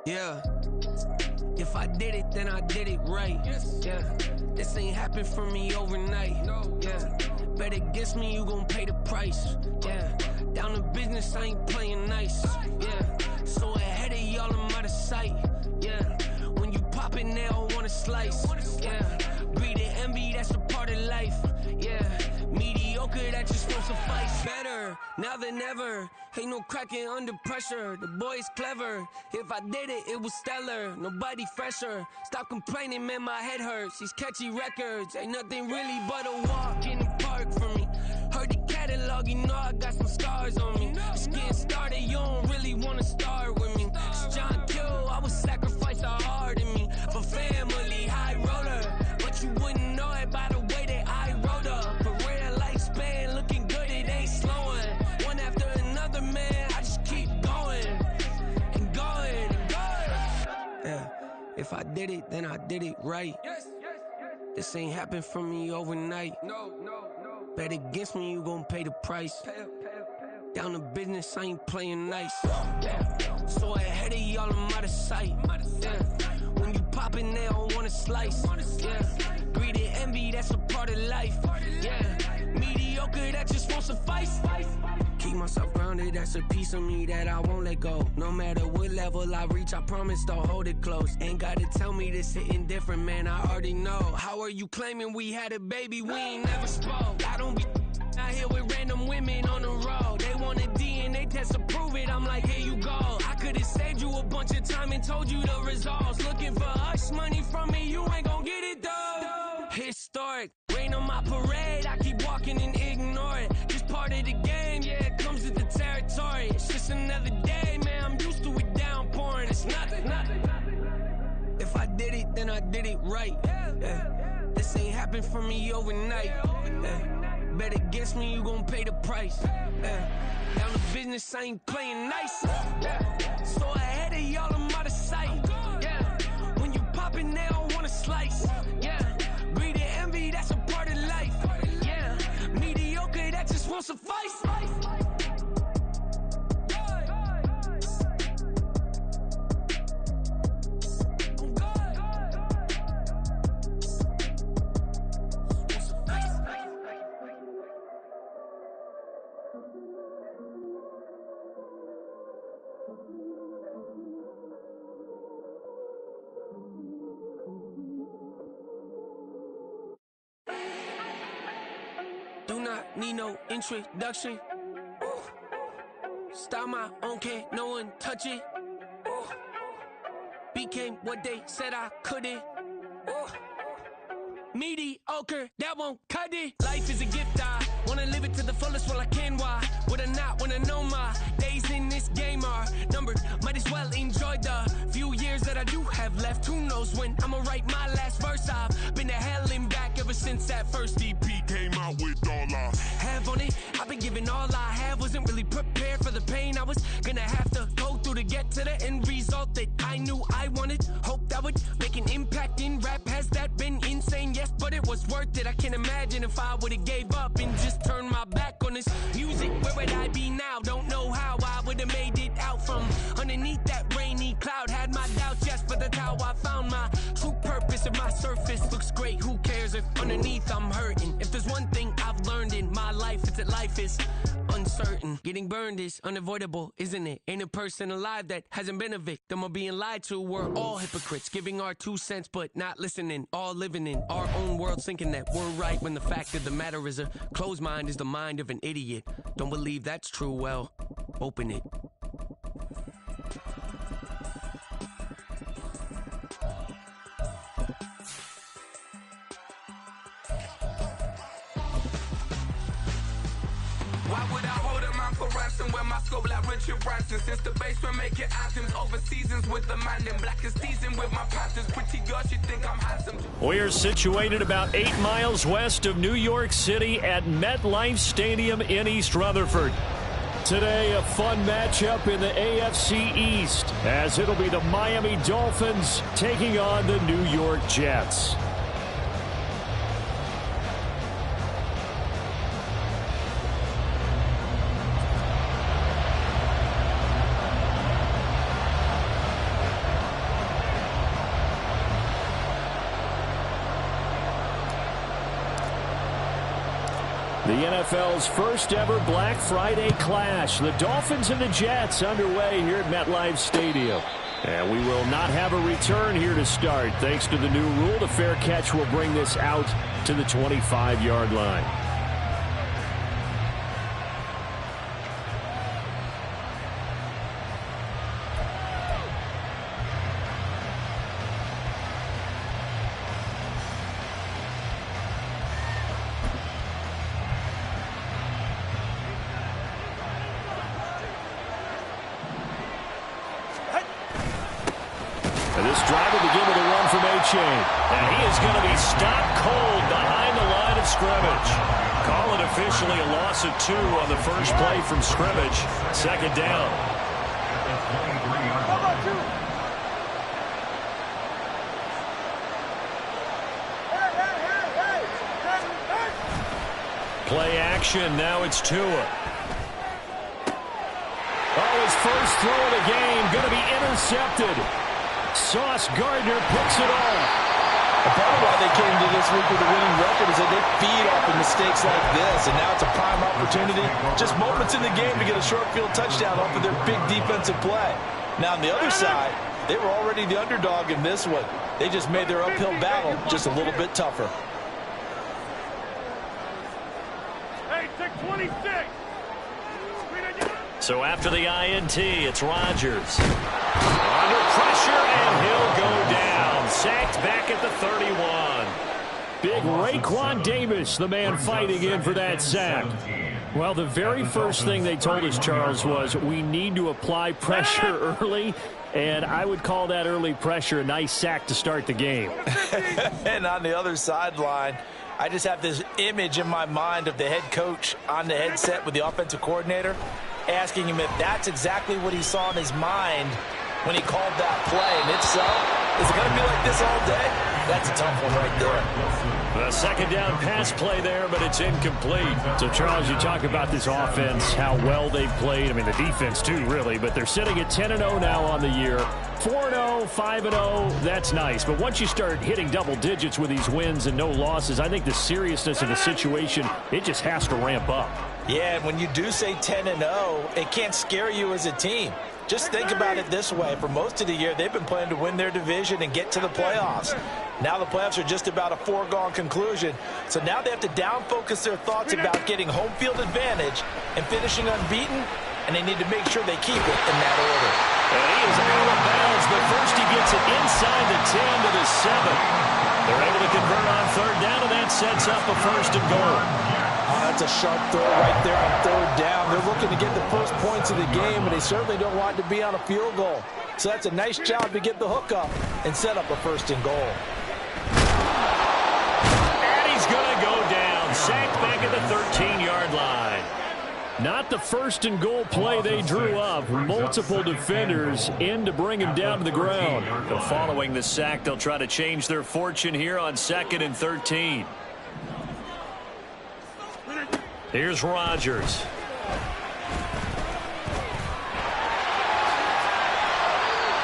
Yeah. If I did it, then I did it right. Yeah. This ain't happened for me overnight. Yeah. Bet against me, you gon' pay the price. Yeah. Down to business, I ain't playing nice. Yeah. So ahead of y'all, I'm out of sight. Yeah. When you pop it, they all wanna slice. Yeah. Greed and envy, that's a part of life. Yeah. Mediocre, that just won't suffice. Better now than ever. Ain't no cracking under pressure. The boy's clever. If I did it, it was stellar. Nobody fresher. Stop complaining, man, my head hurts. These catchy records ain't nothing really but a walk in the park for me. Heard the catalog, you know I got some scars on me. Just getting started, you don't really wanna start with me. It's John Kill, I would sacrifice a heart in me for family, high roller. But you wouldn't know it by the way that I wrote up. A real lifespan, looking good, it ain't slowing. One after another, man, I just keep going and going and going. Yeah, if I did it, then I did it right. This ain't happened for me overnight. No. Bet against me, you gon' pay the price. Down to business, I ain't playing nice. Yeah. So ahead of y'all, I'm out of sight. Yeah. When you poppin', they don't wanna slice. Yeah. Greed and envy, that's a part of life. Yeah. Mediocre, that just won't suffice. Keep myself grounded, that's a piece of me that I won't let go. No matter what level I reach, I promise to hold it close. Ain't gotta tell me this hitting different, man, I already know. How are you claiming we had a baby, we ain't never spoke? I don't be out here with random women on the road. They want a DNA test to prove it, I'm like, here you go. I could've saved you a bunch of time and told you the results. Looking for hush money from me, you ain't gon' get it though. Historic, rain on my parade, I keep walking and ignore it. Just part of the game, yeah, it comes with the territory. It's just another day, man, I'm used to it downpouring. It's nothing. If I did it, then I did it right. Yeah. This ain't happened for me overnight. Yeah. Bet against me, you gon' pay the price. Yeah. Down to business, I ain't playing nice. Yeah. So ahead of y'all, I'm out of sight. Yeah. When you poppin', they don't wanna slice. Yeah. Greed and envy, that's a part of life. Yeah. Mediocre, that just won't suffice. Do not need no introduction. Ooh. Style my own, can't no one touch it. Ooh. Became what they said I couldn't. Ooh. Mediocre, that won't cut it. Life is a gift, I wanna live it to the fullest while I can. Why would I not wanna know my days in this game are numbered? Might as well enjoy the few years that I do have left. Who knows when I'ma write my last verse? I've been to hell and back ever since that first EP came out with all I have on it. I've been giving all I have, wasn't really prepared for the pain I was gonna have to go through to get to the end result that I knew I wanted. Hope that would make an impact in rap. Has that been insane? Yes, but it was worth it. I can't imagine if I would've gave up and just turned my back on this music. Where would I be now? Don't know how I would've made it out from underneath that rainy cloud. Had my doubts, yes, but that's how I found my true purpose. If my surface looks great, who cares if underneath I'm hurting? If there's one thing I've learned in my life, it's that life is uncertain. Getting burned is unavoidable, isn't it? Ain't a person alive that hasn't been a victim of being lied to. We're all hypocrites, giving our 2 cents but not listening. All living in our own world, thinking that we're right when the fact of the matter is a closed mind is the mind of an idiot. Don't believe that's true? Well, open it. Why would I hold a man for ransom when my scope like Richard Branson? Since the basement making anthems over seasons with the man, then black is season with my Panthers. Pretty girls, you think I'm handsome. We're situated about 8 miles west of New York City at MetLife Stadium in East Rutherford. Today, a fun matchup in the AFC East, as it'll be the Miami Dolphins taking on the New York Jets. The NFL's first ever Black Friday clash. The Dolphins and the Jets underway here at MetLife Stadium. And we will not have a return here to start. Thanks to the new rule, the fair catch will bring this out to the 25-yard line. This drive will begin with a run from A-Chain. And he is going to be stopped cold behind the line of scrimmage. Call it officially a loss of 2 on the first play from scrimmage. Second down. Play action. Now it's Tua. Oh, his first throw of the game going to be intercepted. Sauce Gardner picks it off. A part of why they came to this week with a winning record is that they feed off of mistakes like this, and now it's a prime opportunity, just moments in the game to get a short field touchdown off of their big defensive play. Now on the other side, they were already the underdog in this one. They just made their uphill battle just a little bit tougher. Hey, 626. So after the INT, it's Rodgers. Under pressure, and he'll go down. Sacked back at the 31. Big Raekwon Davis, the man fighting in for that sack. Well, the very first thing they told us, Charles, was we need to apply pressure early, and I would call that early pressure a nice sack to start the game. And on the other sideline, I just have this image in my mind of the head coach on the headset with the offensive coordinator, asking him if that's exactly what he saw in his mind when he called that play. And if so, is it going to be like this all day? That's a tough one right there. A second down pass play there, but it's incomplete. So, Charles, you talk about this offense, how well they've played. I mean, the defense, too, really. But they're sitting at 10-0 now on the year. 4-0, 5-0, that's nice. But once you start hitting double digits with these wins and no losses, I think the seriousness of the situation, it just has to ramp up. Yeah, and when you do say 10-0, it can't scare you as a team. Just think about it this way. For most of the year, they've been playing to win their division and get to the playoffs. Now the playoffs are just about a foregone conclusion. So now they have to down-focus their thoughts about getting home field advantage and finishing unbeaten, and they need to make sure they keep it in that order. And he is out of bounds, but first he gets it inside the 10 to the 7. They're able to convert on third down, and that sets up a first and goal. Oh, that's a sharp throw right there on third down. They're looking to get the first points of the game, and they certainly don't want to be on a field goal. So that's a nice job to get the hook up and set up a first and goal. And he's going to go down. Sacked back at the 13-yard line. Not the first and goal play they drew up. Multiple defenders in to bring him down to the ground. So following the sack, they'll try to change their fortune here on 2nd and 13. Here's Rodgers.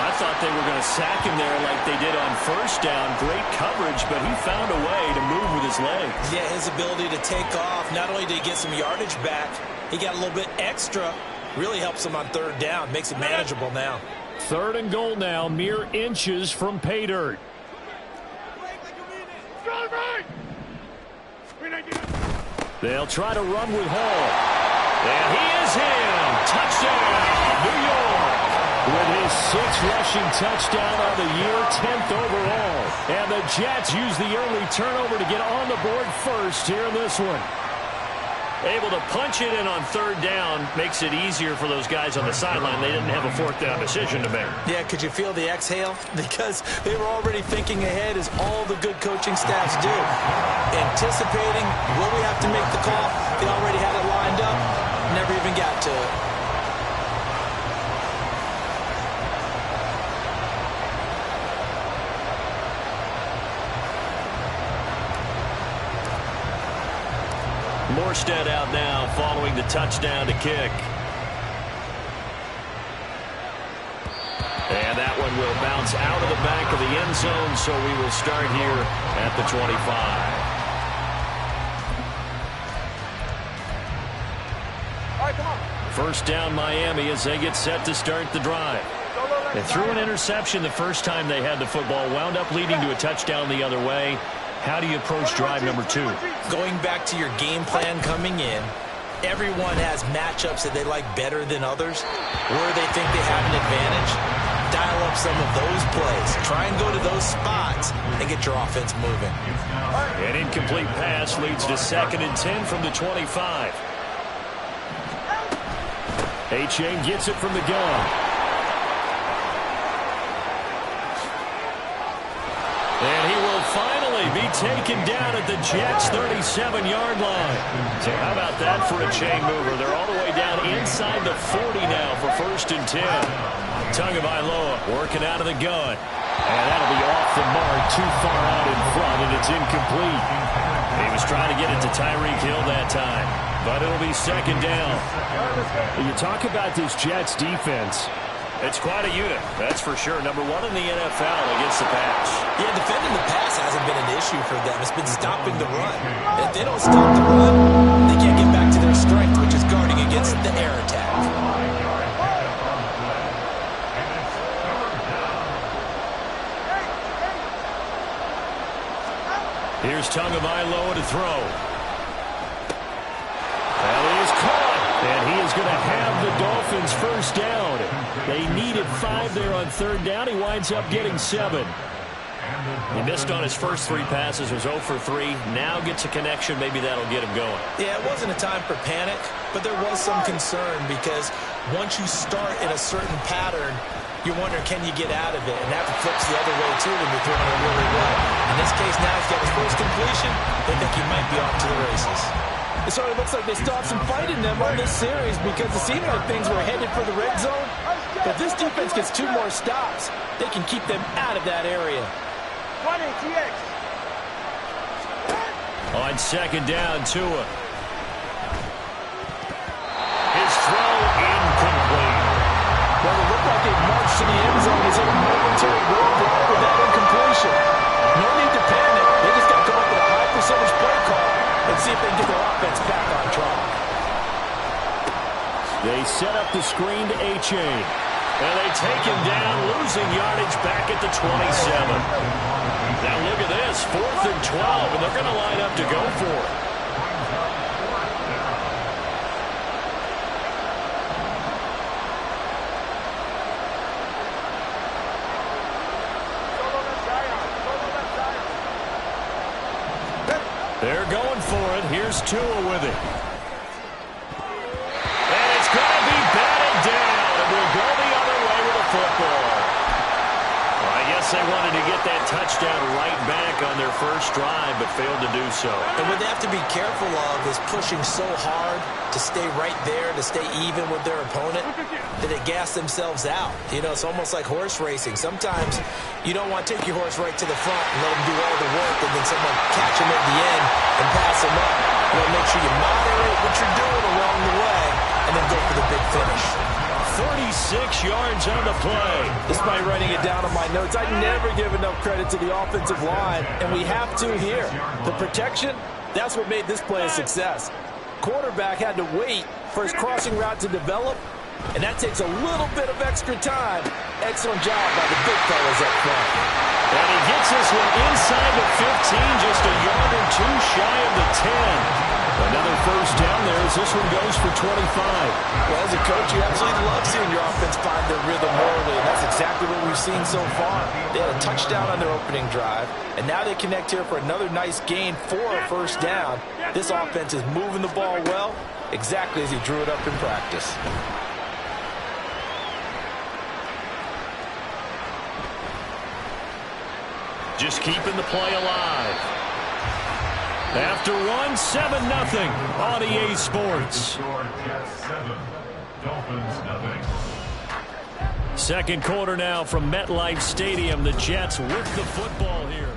I thought they were going to sack him there like they did on first down. Great coverage, but he found a way to move with his legs. Yeah, his ability to take off. Not only did he get some yardage back, he got a little bit extra. Really helps him on third down. Makes it manageable now. 3rd and goal now, mere inches from pay dirt. They'll try to run with Hall. And he is in. Touchdown, New York. With his 6th rushing touchdown on the year, 10th overall. And the Jets use the early turnover to get on the board first here in this one. Able to punch it in on third down makes it easier for those guys on the sideline. They didn't have a 4th down decision to make. Yeah, could you feel the exhale? Because they were already thinking ahead, as all the good coaching staffs do. Anticipating, will we have to make the call? They already had it lined up. Never even got to it. Morstead out now following the touchdown to kick. And that one will bounce out of the back of the end zone, so we will start here at the 25. First down Miami as they get set to start the drive. They threw an interception the first time they had the football, wound up leading to a touchdown the other way. How do you approach drive number 2? Going back to your game plan coming in, everyone has matchups that they like better than others, where they think they have an advantage. Dial up some of those plays. Try and go to those spots and get your offense moving. An incomplete pass leads to 2nd and 10 from the 25. A-Chain gets it from the gun. And he will finally be taken down at the Jets' 37-yard line. So how about that for a chain mover? They're all the way down inside the 40 now for 1st and 10. Tagovailoa working out of the gun. And that'll be off the mark, too far out in front, and it's incomplete. He was trying to get it to Tyreek Hill that time, but it'll be 2nd down. You talk about this Jets defense. It's quite a unit, that's for sure. Number 1 in the NFL against the pass. Yeah, defending the pass hasn't been an issue for them. It's been stopping the run. If they don't stop the run, they can't get back to their strength, which is guarding against the air attack. Here's Tagovailoa to throw. Well, he is caught, and he is going to have the Dolphins first down. They needed 5 there on 3rd down. He winds up getting 7. He missed on his first 3 passes, was 0 for 3. Now gets a connection. Maybe that'll get him going. Yeah, it wasn't a time for panic, but there was some concern because once you start in a certain pattern, you're wondering, can you get out of it? And that flips the other way, too, when you're throwing it really well. In this case, now he's got his first completion. They think he might be off to the races. It sort of looks like they still have some fight in them on this series because it seemed like things were headed for the red zone. But this defense gets 2 more stops. They can keep them out of that area. On 2nd down, Tua. His throw incomplete. Well, it looked like they marched to the end zone. He's in a momentary roadblock with that incompletion. No need to panic. They just got to come up with a high percentage play call and see if they can get their offense back on track. They set up the screen to A-Chain. And they take him down, losing yardage back at the 27. Now look at this, 4th and 12, and they're going to line up to go for it. They're going for it. Here's Tua with it. And it's going to be batted down. And we'll go the other way with the football. Well, I guess they wanted to get that touchdown right back on their first drive, but failed to do so. And what they have to be careful of is pushing so hard to stay right there, to stay even with their opponent, that they gas themselves out. You know, it's almost like horse racing. Sometimes you don't want to take your horse right to the front and let him do all the work, and then someone catch him at the end and pass him up. You want to make sure you moderate what you're doing along the way and then go for the big finish. 36 yards on the play. Despite writing it down on my notes, I never give enough credit to the offensive line, and we have to here. The protection, that's what made this play a success. Quarterback had to wait for his crossing route to develop, and that takes a little bit of extra time. Excellent job by the big fellas up front. And he gets this one inside the 15, just a yard or 2 shy of the 10. Another first down there as this one goes for 25. Well, as a coach, you absolutely love seeing your offense find their rhythm early, and that's exactly what we've seen so far. They had a touchdown on their opening drive, and now they connect here for another nice gain for a first down. This offense is moving the ball well, exactly as he drew it up in practice. Just keeping the play alive. After one, 7-0 on EA Sports. Second quarter now from MetLife Stadium. The Jets with the football here.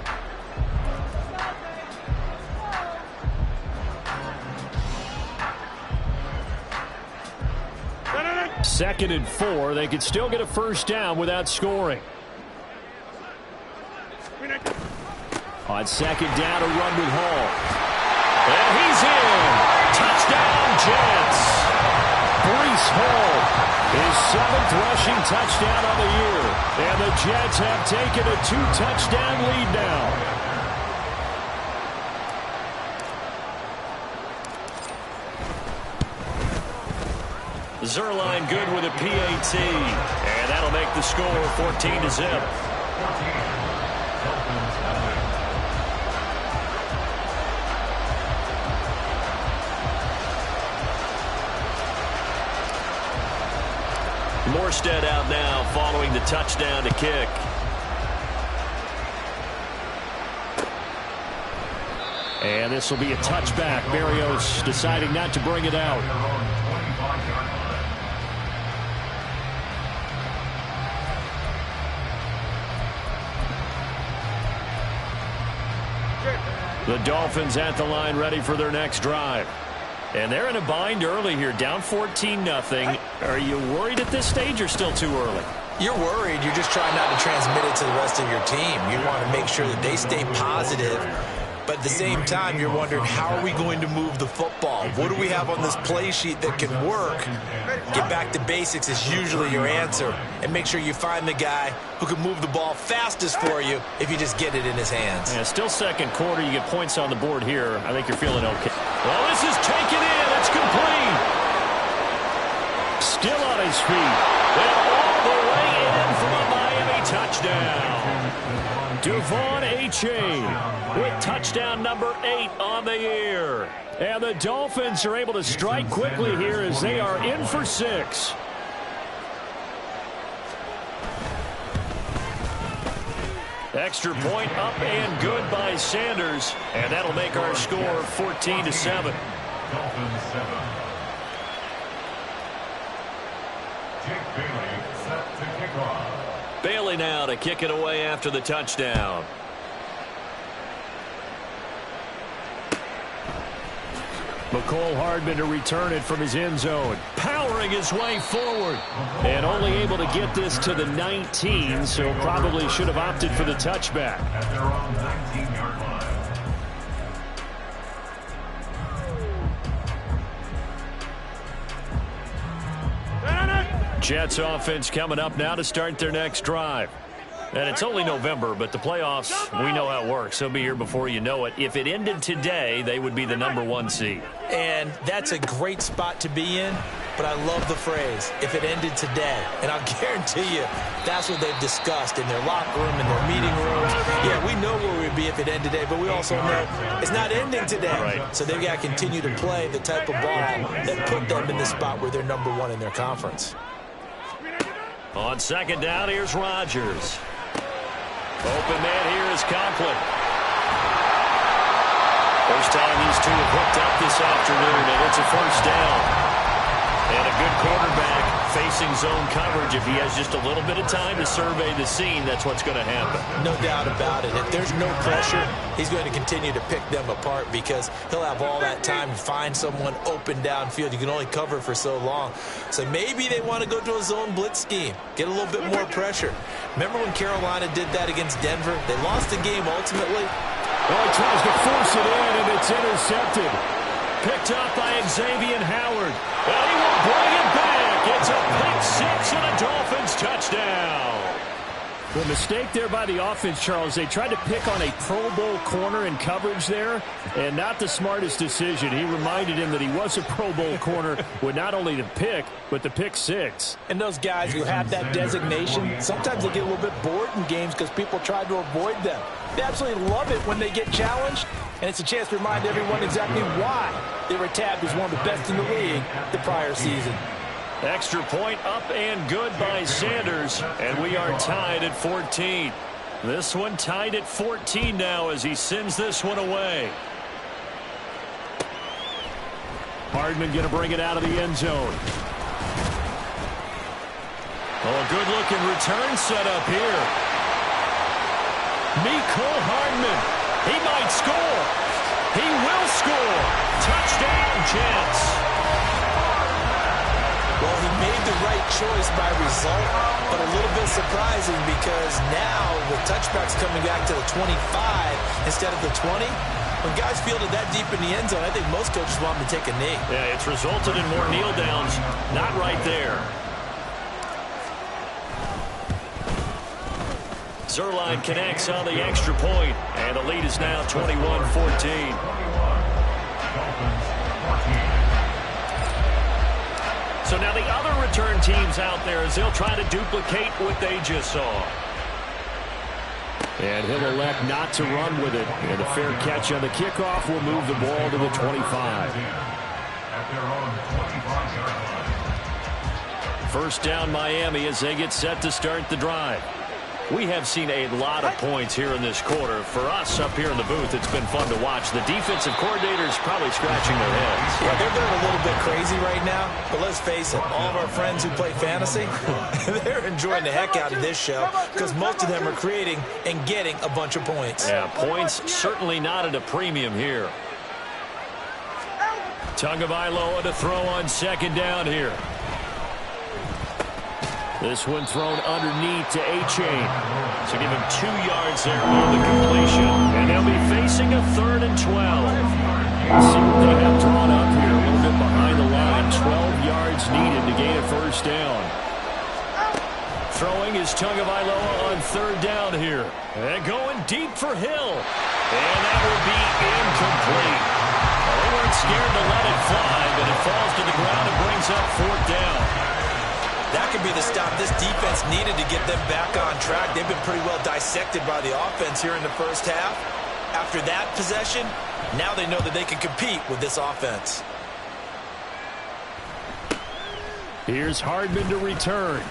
Second and 4. They could still get a first down without scoring. On second down, a run with Hall. And he's in. Touchdown, Jets. Breece Hall, his 7th rushing touchdown on the year. And the Jets have taken a 2-touchdown lead now. Zerline good with a PAT. And that'll make the score 14-0. Morstead out now following the touchdown to kick. And this will be a touchback. Barrios deciding not to bring it out. The Dolphins at the line ready for their next drive. And they're in a bind early here, down 14-0. Are you worried at this stage or still too early? You're worried. You're just trying not to transmit it to the rest of your team. You want to make sure that they stay positive. But at the same time, you're wondering, how are we going to move the football? What do we have on this play sheet that can work? Get back to basics is usually your answer. And make sure you find the guy who can move the ball fastest for you if you just get it in his hands. Yeah, still second quarter. You get points on the board here. I think you're feeling okay. Well, this is taken in. It's complete. Still on his feet. And all the way in for a Miami touchdown. Devon Achane with touchdown number 8 on the year. And the Dolphins are able to strike quickly here as they are in for 6. Extra point up and good by Sanders. And that'll make our score 14-7. Dolphins 7. Jake Bailey set to kick off. Bailey now to kick it away after the touchdown. McCole Hardman to return it from his end zone. Powering his way forward. And only able to get this to the 19, so probably should have opted for the touchback. At their own 19-yard line. Jets offense coming up now to start their next drive. And it's only November, but the playoffs, we know how it works. They'll be here before you know it. If it ended today, they would be the #1 seed. And that's a great spot to be in, but I love the phrase, if it ended today. And I'll guarantee you, that's what they've discussed in their locker room, in their meeting rooms. Yeah, we know where we'd be if it ended today, but we also know it's not ending today. Right. So they've got to continue to play the type of ball that put them in the spot where they're #1 in their conference. On second down, here's Rodgers. Open man here is Conklin. First time these two have hooked up this afternoon, and it's a first down. And a good quarterback facing zone coverage. If he has just a little bit of time to survey the scene, that's what's going to happen. No doubt about it. If there's no pressure, he's going to continue to pick them apart because he'll have all that time to find someone open downfield. You can only cover for so long. So maybe they want to go to a zone blitz scheme, get a little bit more pressure. Remember when Carolina did that against Denver? They lost the game ultimately. Well, he tries to force it in, and it's intercepted. Picked up by Xavier Howard. And he will bring it back. It's a pick-6 and a Dolphins touchdown. The mistake there by the offense, Charles, they tried to pick on a Pro Bowl corner in coverage there, and not the smartest decision. He reminded him that he was a Pro Bowl corner with not only the pick, but the pick-6. And those guys who have that designation, sometimes they get a little bit bored in games because people try to avoid them. They absolutely love it when they get challenged, and it's a chance to remind everyone exactly why they were tabbed as one of the best in the league the prior season. Extra point up and good by Sanders, and we are tied at 14. This one tied at 14 now as he sends this one away. Hardman going to bring it out of the end zone. Oh, a good-looking return set up here. Mecole Hardman. He might score. He will score. Touchdown, Jets. Well, he made the right choice by result, but a little bit surprising because now with touchbacks coming back to the 25 instead of the 20, when guys fielded that deep in the end zone, I think most coaches want them to take a knee. Yeah, it's resulted in more kneel downs. Not right there. Zerline connects on the extra point, and the lead is now 21-14. So now the other return teams out there as they'll try to duplicate what they just saw. And he'll elect not to run with it. And a fair catch on the kickoff will move the ball to the 25. First down Miami as they get set to start the drive. We have seen a lot of points here in this quarter. For us up here in the booth, it's been fun to watch. The defensive coordinators probably scratching their heads. Yeah, they're going a little bit crazy right now, but let's face it, all of our friends who play fantasy, they're enjoying the heck out of this show because most of them are creating and getting a bunch of points. Yeah, points certainly not at a premium here. Tagovailoa to throw on second down here. This one thrown underneath to A-Chain. So give him 2 yards there on the completion. And they'll be facing a 3rd and 12. Let's see what they have drawn up here. A little bit behind the line. 12 yards needed to gain a first down. Throwing is Tagovailoa on 3rd down here. And going deep for Hill. And that will be incomplete. Well, they weren't scared to let it fly, but it falls to the ground and brings up 4th down. That could be the stop this defense needed to get them back on track. They've been pretty well dissected by the offense here in the first half. After that possession, now they know that they can compete with this offense. Here's Hardman to return.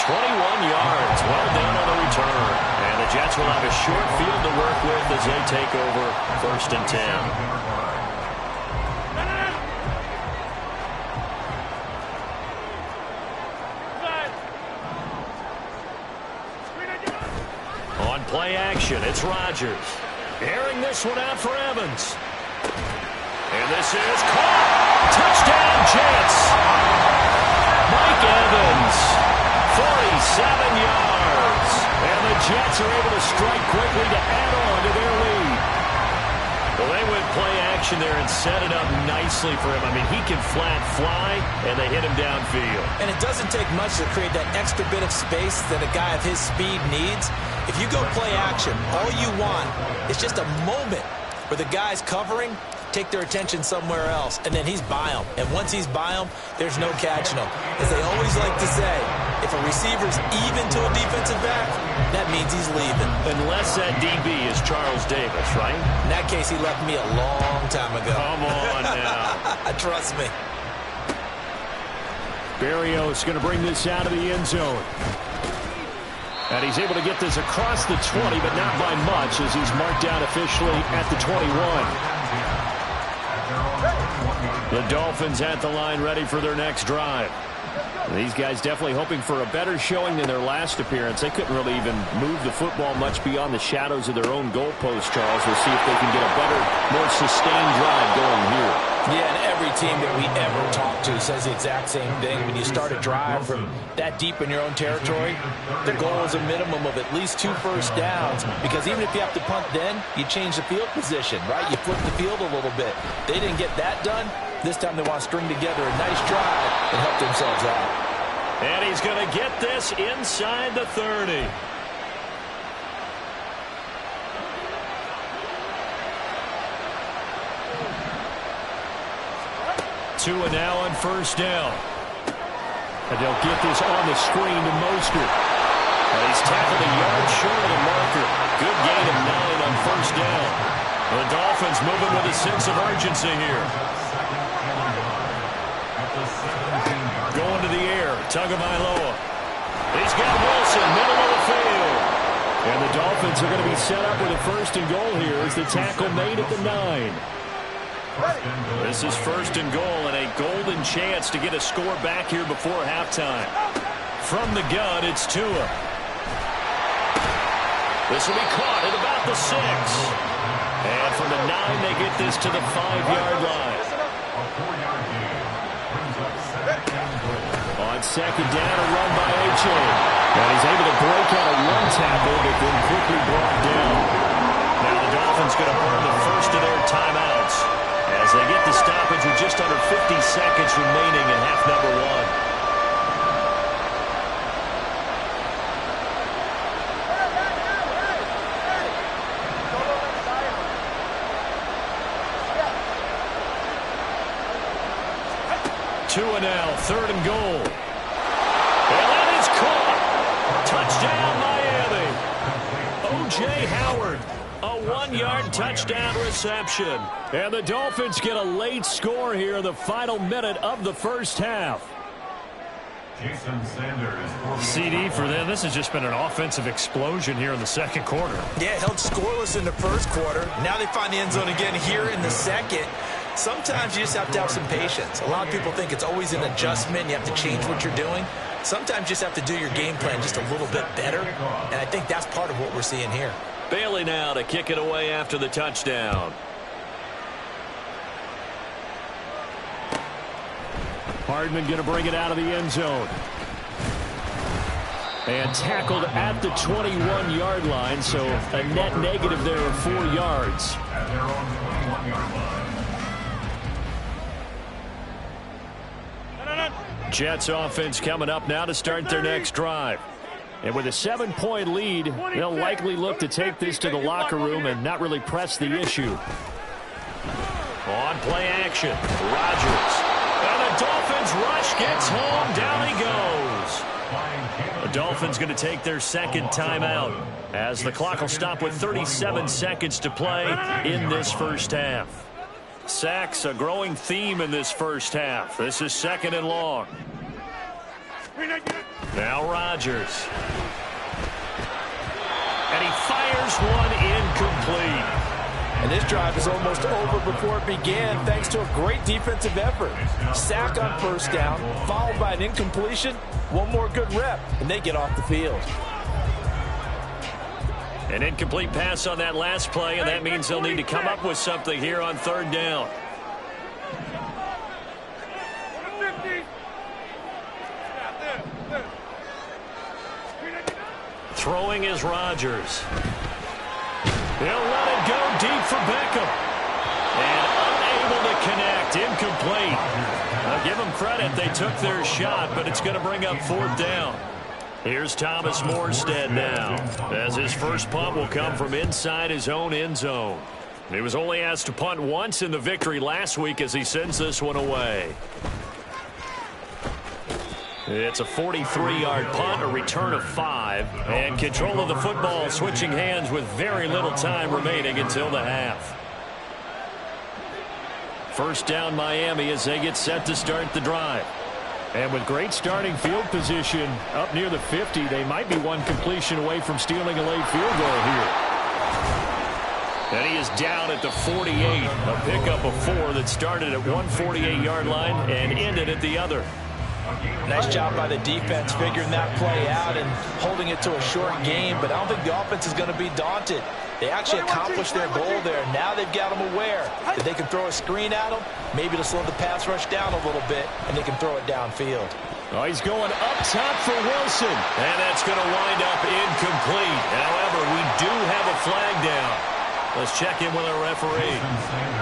21 yards, well done on the return. And the Jets will have a short field to work with as they take over 1st and 10. On play action, it's Rodgers. Airing this one out for Evans. And this is caught. Touchdown, Jets. Mike Evans, 47 yards. And the Jets are able to strike quickly to add on to their lead. Well, they went play action there and set it up nicely for him. I mean, he can flat fly, and they hit him downfield. And it doesn't take much to create that extra bit of space that a guy of his speed needs. If you go play action, all you want is just a moment where the guys covering take their attention somewhere else, and then he's by them. And once he's by them, there's no catching him. As they always like to say, if a receiver's even to a defensive back, that means he's leaving. Unless that DB is Charles Davis, right? In that case, he left me a long time ago. Come on now. Trust me. Berrios going to bring this out of the end zone. And he's able to get this across the 20, but not by much as he's marked down officially at the 21. The Dolphins at the line ready for their next drive. These guys definitely hoping for a better showing than their last appearance. They couldn't really even move the football much beyond the shadows of their own goalpost, Charles. We'll see if they can get a better, more sustained drive going here. Yeah, and every team that we ever talk to says the exact same thing. When you start a drive from that deep in your own territory, the goal is a minimum of at least 2 first downs, because even if you have to punt then, you change the field position, right? You flip the field a little bit. They didn't get that done. This time they want to string together a nice drive and help themselves out. And he's going to get this inside the 30. Tua now on first down. And they'll get this on the screen to Mostert. And he's tackled a yard short of the marker. Good gain of 9 on first down. The Dolphins moving with a sense of urgency here. Going to the air, Tagovailoa. He's got Wilson, middle of the field. And the Dolphins are going to be set up with a 1st and goal here as the tackle made at the 9. This is 1st and goal and a golden chance to get a score back here before halftime. From the gun, it's Tua. This will be caught at about the 6. And from the 9, they get this to the 5-yard line. second down, a run by A.J. And he's able to break out of one tackle, but then quickly brought down. Now the Dolphins going to burn the first of their timeouts as they get the stoppage with just under 50 seconds remaining in half number one. Two and now, third and goal. And that is caught. Touchdown, Miami. O.J. Howard, a 1-yard touchdown reception. And the Dolphins get a late score here in the final minute of the first half. Jason Sanders. CD for them. This has just been an offensive explosion here in the second quarter. Yeah, held scoreless in the first quarter. Now they find the end zone again here in the second. Sometimes you just have to have some patience. A lot of people think it's always an adjustment. You have to change what you're doing. Sometimes you just have to do your game plan just a little bit better. And I think that's part of what we're seeing here. Bailey now to kick it away after the touchdown. Hardman going to bring it out of the end zone. And tackled at the 21-yard line, so a net negative there of 4 yards. At their own 21-yard line. Jets offense coming up now to start their next drive. And with a 7-point lead, they'll likely look to take this to the locker room and not really press the issue. On play action, Rodgers. And the Dolphins rush gets home. Down he goes. The Dolphins going to take their second timeout as the clock will stop with 37 seconds to play in this first half. Sacks, a growing theme in this first half. This is second and long. Now Rodgers. And he fires one incomplete. And this drive is almost over before it began thanks to a great defensive effort. Sack on first down, followed by an incompletion. One more good rep, and they get off the field. An incomplete pass on that last play, and that means they'll need to come up with something here on third down. Throwing is Rodgers. He'll let it go deep for Beckham. And unable to connect. Incomplete. I'll give them credit. They took their shot, but it's going to bring up fourth down. Here's Thomas Morstead now, as his first punt will come from inside his own end zone. He was only asked to punt once in the victory last week as he sends this one away. It's a 43-yard punt, a return of 5, and control of the football switching hands with very little time remaining until the half. First down Miami as they get set to start the drive. And with great starting field position up near the 50, they might be one completion away from stealing a late field goal here. And he is down at the 48, a pickup of 4 that started at 148-yard line and ended at the other. Nice job by the defense figuring that play out and holding it to a short game, but I don't think the offense is going to be daunted. They actually accomplished their goal there. Now they've got them aware that they can throw a screen at them, maybe to slow the pass rush down a little bit, and they can throw it downfield. Oh, he's going up top for Wilson. And that's going to wind up incomplete. However, we do have a flag down. Let's check in with our referee.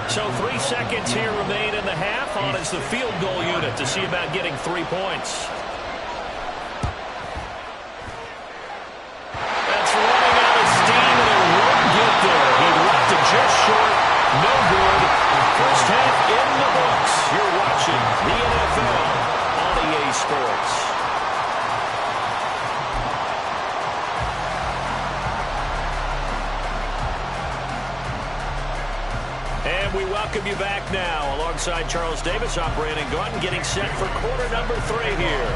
So 3 seconds here remain in the half. On is the field goal unit to see about getting 3 points. That's running out of steam, and it won't get there. He left it just short. No good. First half in the books. You're watching the NFL on EA Sports. And we welcome you back now. Alongside Charles Davis, I'm Brandon Gaudin, getting set for quarter number 3 here.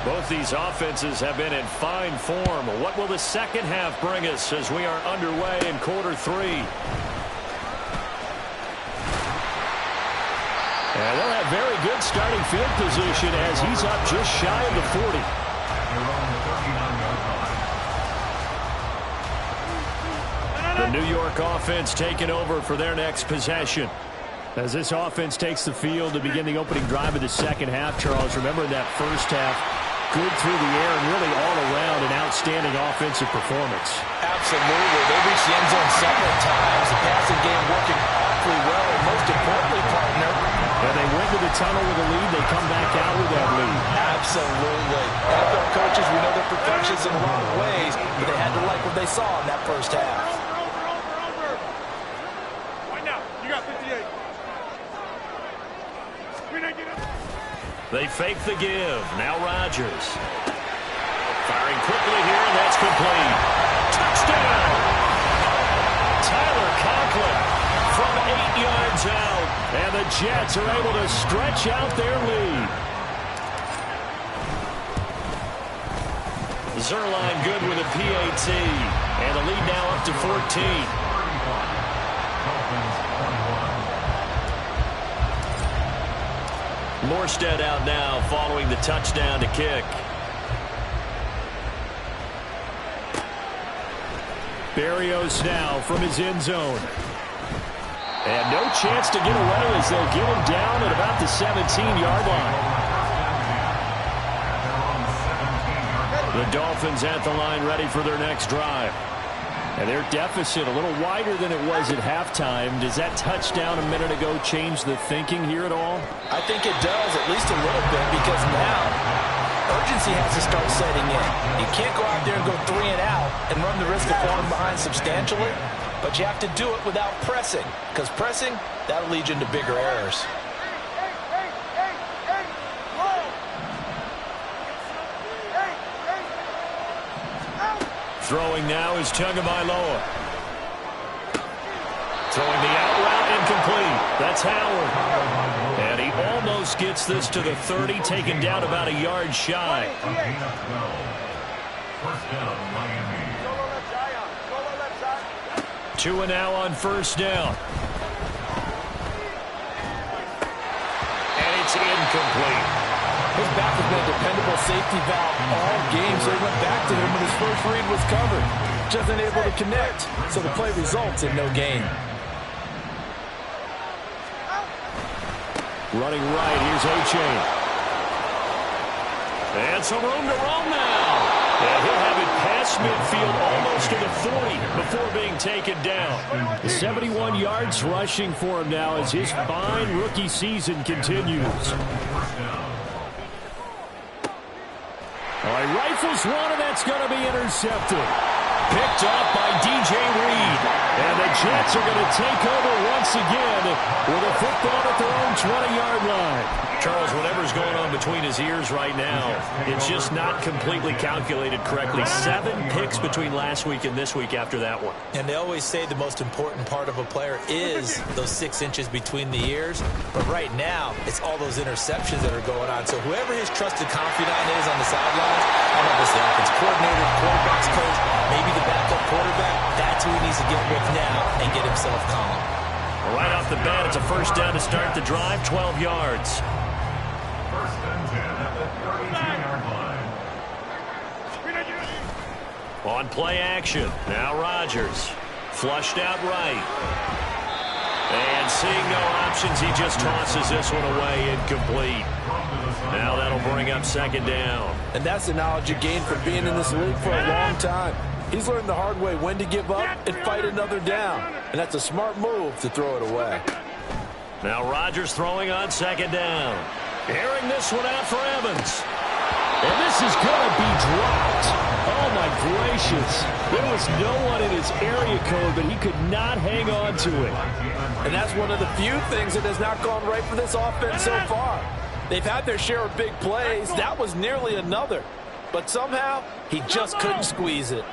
Both these offenses have been in fine form. What will the second half bring us as we are underway in quarter 3? And they'll have very good starting field position as he's up just shy of the 40. The New York offense taking over for their next possession. As this offense takes the field to begin the opening drive of the second half, Charles, remember that first half, good through the air and really all around an outstanding offensive performance. Absolutely. They reached the end zone several times. The passing game working awfully well, and most importantly, partner, and they went to the tunnel with a lead. They come back out with that lead. Absolutely. NFL coaches, we know they're perfectionists in a lot of ways, but they had to like what they saw in that first half. Right now, you got 58. They fake the give. Now Rodgers. Firing quickly here, and that's complete. Touchdown! Tyler Conklin from 8 yards out. And the Jets are able to stretch out their lead. Zerline good with a PAT. And the lead now up to 14. Morstead out now following the touchdown to kick. Berrios now from his end zone. And no chance to get away as they'll get him down at about the 17-yard line. The Dolphins at the line ready for their next drive. And their deficit a little wider than it was at halftime. Does that touchdown a minute ago change the thinking here at all? I think it does, at least a little bit, because now urgency has to start setting in. You can't go out there and go 3 and out and run the risk of falling behind substantially, but you have to do it without pressing, because pressing, that'll lead you into bigger errors. Throwing now is Tagovailoa. Throwing the out route incomplete. That's Howard. And he almost gets this to the 30, taken down about a yard shy. Tua now on first down. And it's incomplete. His back has been a dependable safety valve all game, so he went back to him when his first read was covered. Just unable to connect, so the play results in no gain. Running right, here's O'Chain. And some room to roam now. And he'll have it past midfield almost to the 40 before being taken down. 71 yards rushing for him now as his fine rookie season continues. All right, rifles one, and that's going to be intercepted. Picked off by DJ Reed. And the Jets are going to take over once again with a football at their own 20-yard line. Charles, whatever's going on between his ears right now, it's just not completely calculated correctly. 7 picks between last week and this week after that one. And they always say the most important part of a player is those 6 inches between the ears. But right now, it's all those interceptions that are going on. So whoever his trusted confidant is on the sidelines, I don't know if it's the offense coordinator, quarterback's coach, maybe the backup quarterback, that's who he needs to get with now and get himself calm. Right off the bat, it's a first down to start the drive, 12 yards. First and 10 at the 32-yard line. On play action, now Rodgers. Flushed out right. And seeing no options, he just tosses this one away, incomplete. Now that'll bring up second down. And that's the knowledge you gain from being in this league for a long time. He's learned the hard way when to give up and fight another down. And that's a smart move to throw it away. Now Rodgers throwing on second down. Airing this one out for Evans. And this is going to be dropped. Oh, my gracious. There was no one in his area code, but he could not hang on to it. And that's one of the few things that has not gone right for this offense so far. They've had their share of big plays. That was nearly another. But somehow, he just couldn't squeeze it.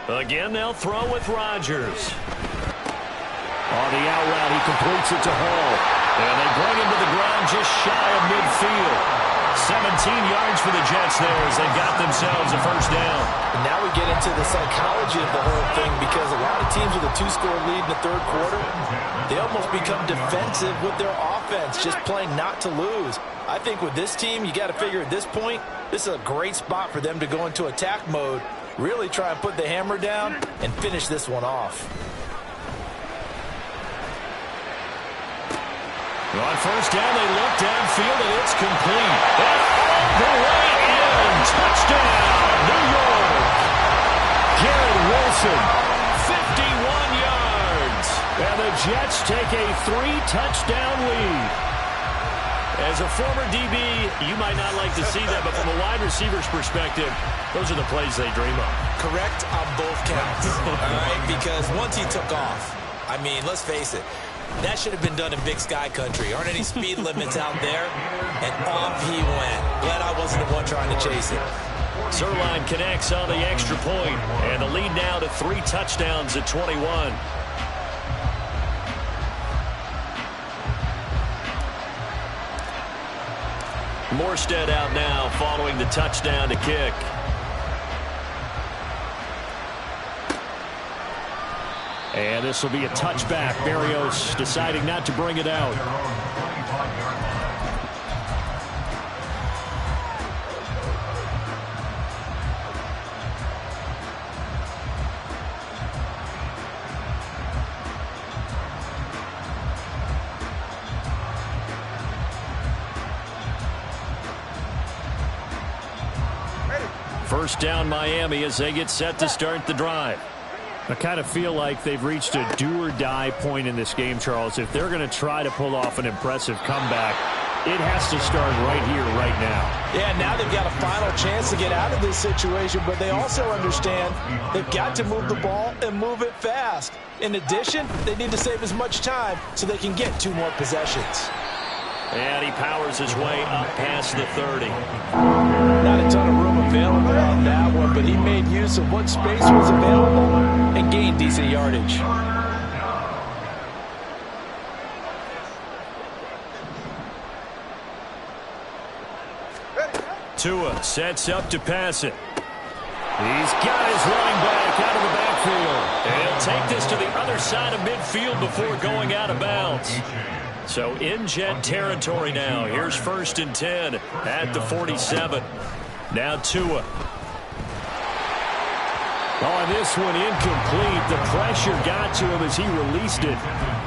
Again, they'll throw with Rodgers. On the out route, he completes it to Hall. And they bring him to the ground just shy of midfield. 17 yards for the Jets there as they got themselves a first down. And now we get into the psychology of the whole thing, because a lot of teams with a 2-score lead in the third quarter, they almost become defensive with their offense, just playing not to lose. I think with this team, you got to figure at this point, this is a great spot for them to go into attack mode, really try and put the hammer down and finish this one off. On first down, they look downfield, and it's complete. And all the way in. Touchdown, New York. Garrett Wilson, 51 yards. And the Jets take a 3-touchdown lead. As a former DB, you might not like to see that, but from a wide receiver's perspective, those are the plays they dream of. Correct on both counts, all right? Because once he took off, I mean, let's face it, that should have been done in Big Sky country. Aren't any speed limits out there? And off he went. Glad I wasn't the one trying to chase it. Zerline connects on the extra point, and the lead now to 3 touchdowns at 21. Morstead out now following the touchdown to kick. And this will be a touchback. Berrios deciding not to bring it out. First down Miami as they get set to start the drive. I kind of feel like they've reached a do-or-die point in this game, Charles. If they're going to try to pull off an impressive comeback, it has to start right here, right now. Yeah, now they've got a final chance to get out of this situation, but they also understand they've got to move the ball and move it fast. In addition, they need to save as much time so they can get 2 more possessions. And he powers his way up past the 30. Not a ton of room available on that one, but he made use of what space was available and gained decent yardage. Tua sets up to pass it. He's got his running back out of the backfield. And he'll take this to the other side of midfield before going out of bounds. So in Jet territory now. Here's 1st and 10 at the 47. Now Tua. Oh, and this one incomplete. The pressure got to him as he released it.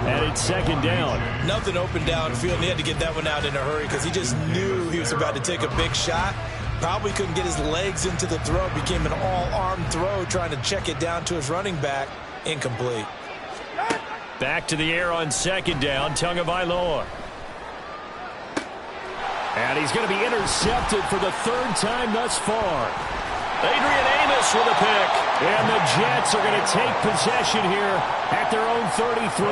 And it's 2nd down. Nothing open downfield, and he had to get that one out in a hurry because he just knew he was about to take a big shot. Probably couldn't get his legs into the throw. Became an all-arm throw trying to check it down to his running back. Incomplete. Back to the air on 2nd down. Tagovailoa. And he's going to be intercepted for the 3rd time thus far. Adrian Amos with a pick. And the Jets are going to take possession here at their own 33.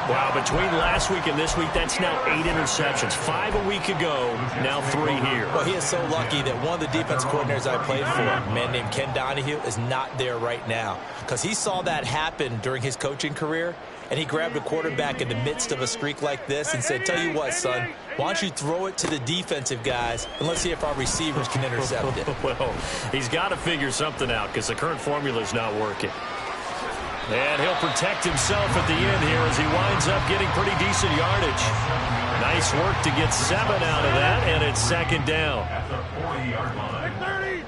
Wow, between last week and this week, that's now 8 interceptions. 5 a week ago, now 3 here. Well, he is so lucky that one of the defense coordinators I played for, a man named Ken Donahue, is not there right now. Because he saw that happen during his coaching career, and he grabbed a quarterback in the midst of a streak like this and said, tell you what, son, why don't you throw it to the defensive guys, and let's see if our receivers can intercept it. Well, he's got to figure something out because the current formula is not working. And he'll protect himself at the end here as he winds up getting pretty decent yardage. Nice work to get 7 out of that, and it's 2nd down. At the 40-yard line.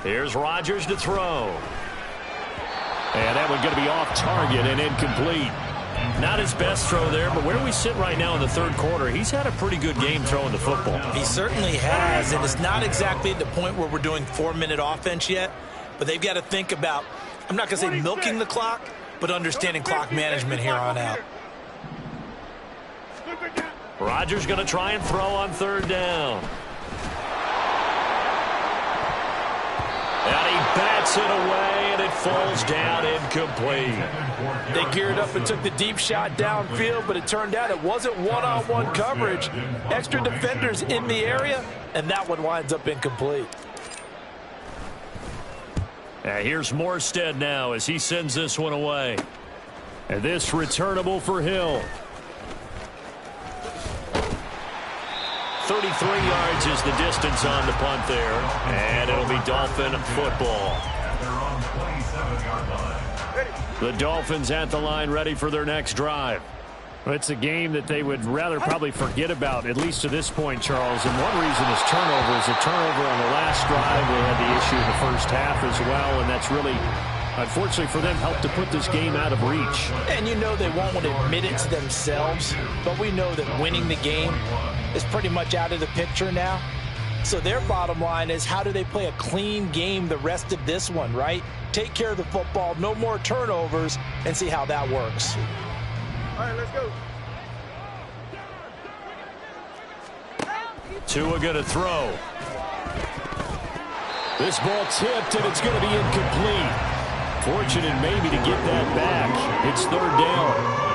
Here's Rodgers to throw. And that one's going to be off target and incomplete. Not his best throw there, but where we sit right now in the 3rd quarter, he's had a pretty good game throwing the football. He certainly has, and it's not exactly at the point where we're doing 4-minute offense yet, but they've got to think about, I'm not going to say milking the clock, but understanding clock management here on out. Rodgers going to try and throw on 3rd down. And he bats it away, and it falls down incomplete. They geared up and took the deep shot downfield, but it turned out it wasn't one-on-one coverage. Extra defenders in the area, and that one winds up incomplete. Here's Morstead now as he sends this one away. And this returnable for Hill. 33 yards is the distance on the punt there. And it'll be Dolphin football. The Dolphins at the line ready for their next drive. It's a game that they would rather probably forget about, at least to this point, Charles. And one reason is turnovers. A turnover on the last drive. They had the issue in the first half as well, and that's really unfortunately for them, helped to put this game out of reach. And you know they won't want to admit it to themselves, but we know that winning the game is pretty much out of the picture now. So their bottom line is, how do they play a clean game the rest of this one, right? Take care of the football, no more turnovers, and see how that works. All right, let's go. Tua going to throw. This ball tipped, and it's going to be incomplete. Fortunate maybe to get that back. It's third down.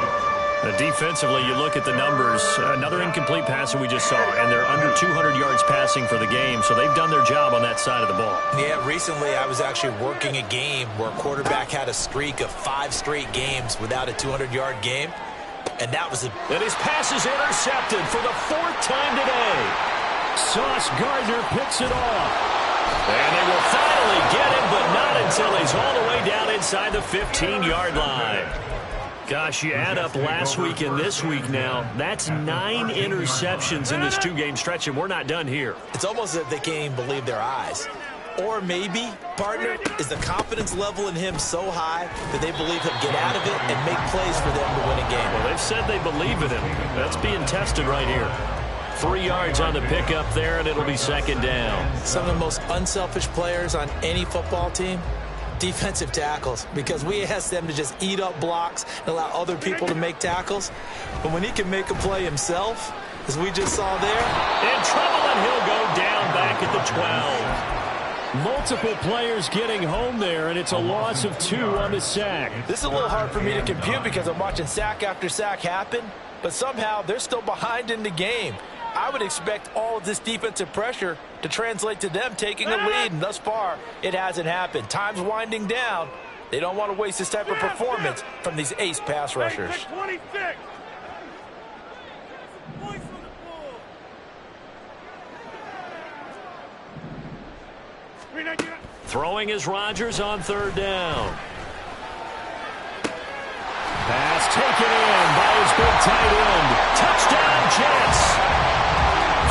Defensively, you look at the numbers. Another incomplete pass that we just saw, and they're under 200 yards passing for the game, so they've done their job on that side of the ball. Yeah, recently I was actually working a game where a quarterback had a streak of 5 straight games without a 200-yard game, and that was And his pass is intercepted for the 4th time today. Sauce Gardner picks it off. And they will finally get him, but not until he's all the way down inside the 15-yard line. Gosh, you add up last week and this week now, that's 9 interceptions in this 2-game stretch, and we're not done here. It's almost as if they can't even believe their eyes. Or maybe, partner, is the confidence level in him so high that they believe he'll get out of it and make plays for them to win a game. Well, they've said they believe in him. That's being tested right here. 3 yards on the pickup there, and it'll be 2nd down. Some of the most unselfish players on any football team, defensive tackles, because we ask them to just eat up blocks and allow other people to make tackles. But when he can make a play himself, as we just saw there, in trouble, and he'll go down back at the 12. Multiple players getting home there, and it's a loss of 2 on the sack. this is a little hard for me to compute because I'm watching sack after sack happen, but somehow they're still behind in the game. I would expect all of this defensive pressure to translate to them taking a lead, and thus far, it hasn't happened. Time's winding down. They don't want to waste this type of performance from these ace pass rushers. 26. Throwing is Rodgers on 3rd down. Pass taken in by his big tight end. Touchdown, Jets.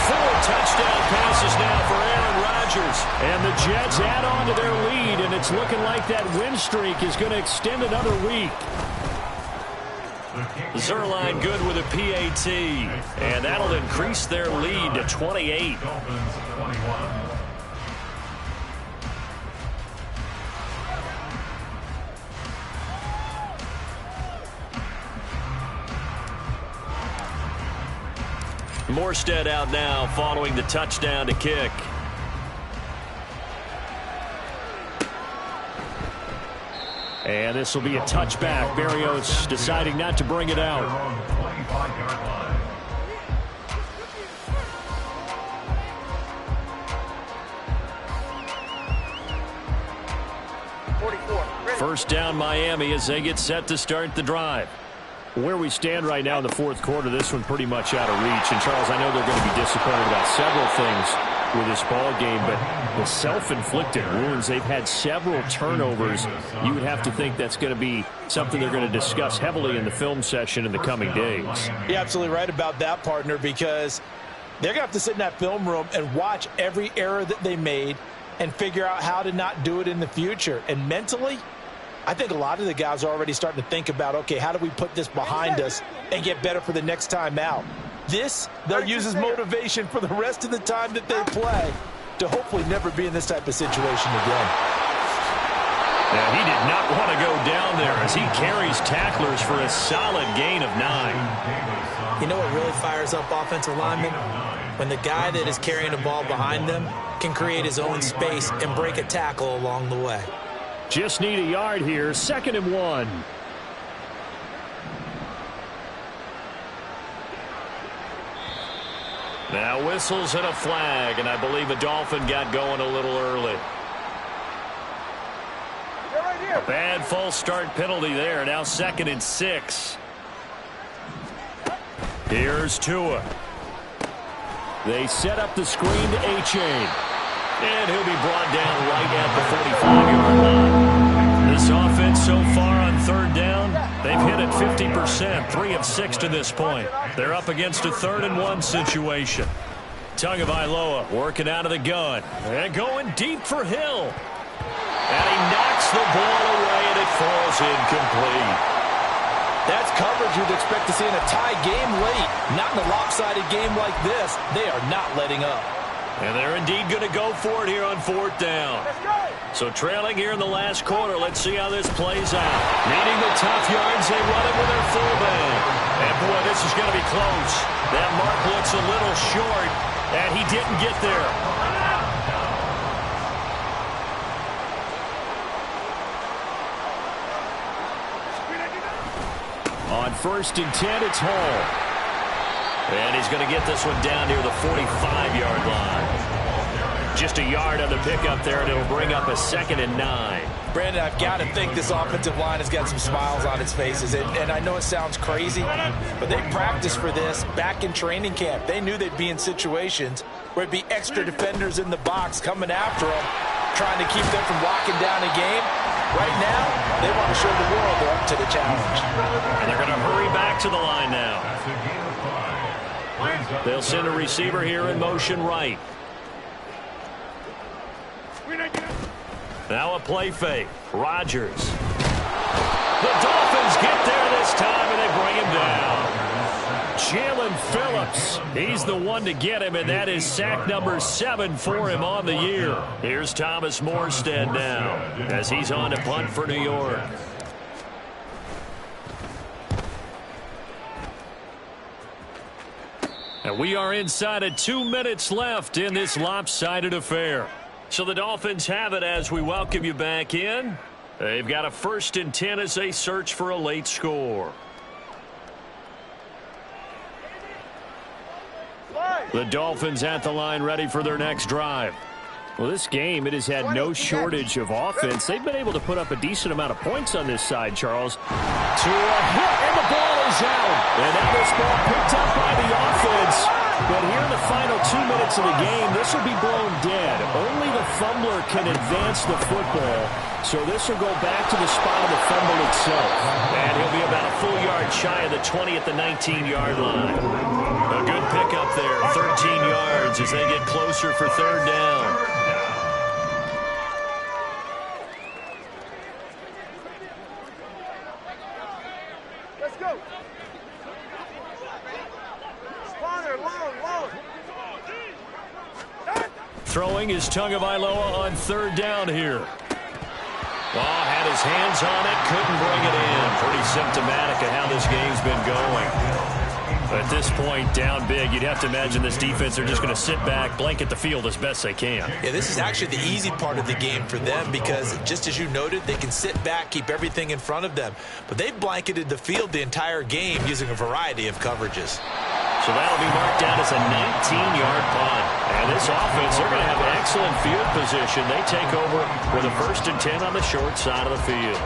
4 touchdown passes now for Aaron Rodgers. And the Jets add on to their lead, and it's looking like that win streak is going to extend another week. Zerline good with a PAT, and that'll increase their lead to 28. Morstead out now following the touchdown to kick. And this will be a touchback. Berrios deciding not to bring it out. First down Miami as they get set to start the drive. Where we stand right now in the 4th quarter, this one pretty much out of reach. And, Charles, I know they're going to be disappointed about several things with this ball game, but the self-inflicted wounds, they've had several turnovers. You would have to think that's going to be something they're going to discuss heavily in the film session in the coming days. You're absolutely right about that, partner, because they're going to have to sit in that film room and watch every error that they made and figure out how to not do it in the future. And mentally, I think a lot of the guys are already starting to think about, okay, how do we put this behind us and get better for the next time out? This, they'll use as motivation for the rest of the time that they play to hopefully never be in this type of situation again. Now, he did not want to go down there as he carries tacklers for a solid gain of 9. You know what really fires up offensive linemen? When the guy that is carrying the ball behind them can create his own space and break a tackle along the way. Just need a yard here. 2nd and 1. Now whistles and a flag, and I believe a Dolphin got going a little early. A bad false start penalty there. Now 2nd and 6. Here's Tua. They set up the screen to A-Chain. And he'll be brought down right at the 45-yard line. This offense so far on 3rd down, they've hit it 50%, 3 of 6 to this point. They're up against a 3rd and 1 situation. Tagovailoa working out of the gun. And going deep for Hill. And he knocks the ball away, and it falls incomplete. That's coverage you'd expect to see in a tie game late. Not in a lopsided game like this. They are not letting up. And they're indeed going to go for it here on 4th down. So trailing here in the last quarter, let's see how this plays out. Needing the tough yards, they run it with their fullback. And boy, this is going to be close. That mark looks a little short, and he didn't get there. On 1st and 10, it's Hall. And he's going to get this one down near the 45-yard line. Just a yard on the pickup there, and it'll bring up a 2nd and 9. Brandon, I've got to think this offensive line has got some smiles on its faces. And I know it sounds crazy, but they practiced for this back in training camp. They knew they'd be in situations where it'd be extra defenders in the box coming after them, trying to keep them from locking down a game. Right now, they want to show the world they're up to the challenge. And they're going to hurry back to the line now. They'll send a receiver here in motion right. Now a play fake. Rodgers. The Dolphins get there this time, and they bring him down. Jalen Phillips, he's the one to get him, and that is sack number 7 for him on the year. Here's Thomas Morstead now as he's on to punt for New York. And we are inside of 2 minutes left in this lopsided affair. So the Dolphins have it as we welcome you back in. They've got a 1st and 10 as they search for a late score. The Dolphins at the line ready for their next drive. Well, this game, it has had no shortage of offense. They've been able to put up a decent amount of points on this side, Charles. To a hit, and the ball is out. And now this ball picked up by the offense. But here in the final 2 minutes of the game, this will be blown dead. Only the fumbler can advance the football. So this will go back to the spot of the fumble itself. And he'll be about a full yard shy of the 20 at the 19-yard line. A good pickup there, 13 yards as they get closer for 3rd down. Let's go. Spawner, long. Throwing is Tagovailoa on 3rd down here. Had his hands on it, couldn't bring it in. Pretty symptomatic of how this game's been going. At this point, down big, you'd have to imagine this defense are just going to sit back, blanket the field as best they can. Yeah, this is actually the easy part of the game for them because, just as you noted, they can sit back, keep everything in front of them. But they've blanketed the field the entire game using a variety of coverages. So that'll be marked down as a 19-yard punt. And this offense, they're going to have an excellent field position. They take over with a 1st and 10 on the short side of the field.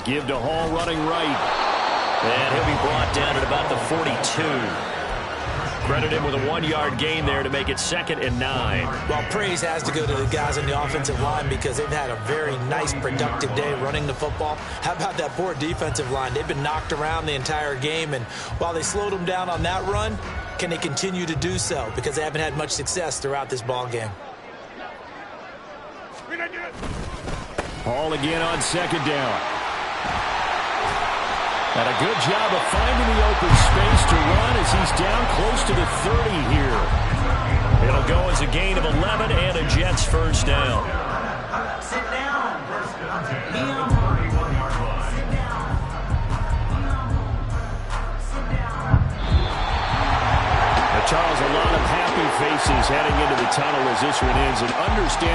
Give to Hall running right. And he'll be brought down at about the 42. Credit him with a 1-yard gain there to make it 2nd and 9. Well, praise has to go to the guys on the offensive line because they've had a very nice, productive day running the football. How about that poor defensive line? They've been knocked around the entire game, and while they slowed them down on that run, can they continue to do so? Because they haven't had much success throughout this ball game. Hall again on 2nd down. And a good job of finding the open space to run as he's down close to the 30 here. It'll go as a gain of 11 and a Jets 1st down. Sit down. Charles, a lot of happy faces heading into the tunnel as this one ends. And understand